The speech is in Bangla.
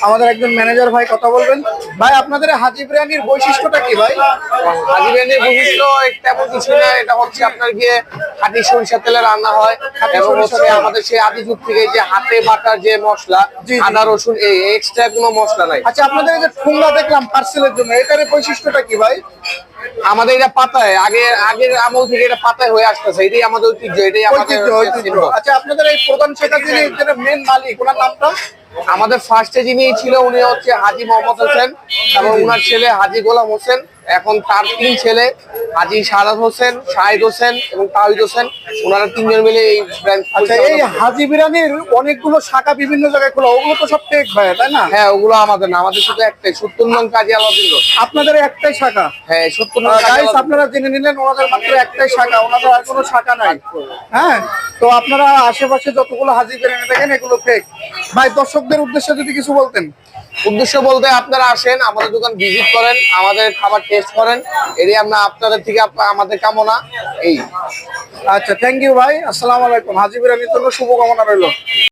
আমাদের একজন ম্যানেজার ভাই কথা বলবেন। ভাই আপনাদের হাজি বিরিয়ানির বৈশিষ্ট্যটা কি ভাই? হাজি বিরিয়ানির বৈশিষ্ট্য তেমন কিছু না, এটা হচ্ছে আপনার গিয়ে খাঁটি সরিষার তেলে রান্না হয় এবং হচ্ছে আমাদের সেই আদি যুগ থেকে যে হাতে বাটার যে মশলা, আদা রসুন এই এক্সট্রা কোনো মশলা নাই। আচ্ছা, আপনাদের এই যে ঠুঙ্গা দেখলাম পার্সেলের জন্য, এটার বৈশিষ্ট্যটা কি ভাই? আমাদের এটা পাতায় আগের আমল থেকে এটা পাতায় হয়ে আসতেছে, এটাই আমাদের ঐতিহ্য, এটাই আমাদের ঐতিহ্য। আচ্ছা, আপনাদের এই প্রধান শেখা যিনি মেন মালিক, ওনার নামটা? আমাদের ফার্স্টে যিনি ছিল উনি হচ্ছে হাজী মোহাম্মদ হোসেন এবং উনার ছেলে হাজী গোলাম হোসেন। এখন তার 3 ছেলে, হাজী শাহাদাত হোসেন, শাহিদ হোসেন এবং তাহিদ হোসেন, ওনারা 3 জন মিলে এই ব্র্যান্ড। আচ্ছা, এই হাজি বিরিয়ানির অনেকগুলো শাখা বিভিন্ন জায়গায় খোলা, ওগুলো তো সব টেক ভাই, তাই না? হ্যাঁ, ওগুলো আমাদের না, আমাদের শুধু একটাই 70 নং কাজী আলাউদ্দিন রোড। আপনাদের একটাই শাখা? হ্যাঁ, 70 নং গাইস, আপনারা জেনে নিলেন ওনাদের মাত্র একটাই শাখা, ওনাদের আর কোনো শাখা নাই। হ্যাঁ, তো আপনারা আশেপাশে যতগুলো হাজি বিরিয়ানি দেখেন এগুলো ফেক। ভাই, দর্শকদের উদ্দেশ্যে যদি কিছু বলতেন। উদ্দেশ্য বলতে আপনারা আসেন, আমাদের দোকান ভিজিট করেন, আমাদের খাবার টেস্ট করেন, এটাই আমরা আপনাদের থেকে আমাদের কামনা। এই আচ্ছা, থ্যাংক ইউ ভাই, আসসালামু আলাইকুম। হাজি বিরিয়ানির জন্য শুভকামনা রইল।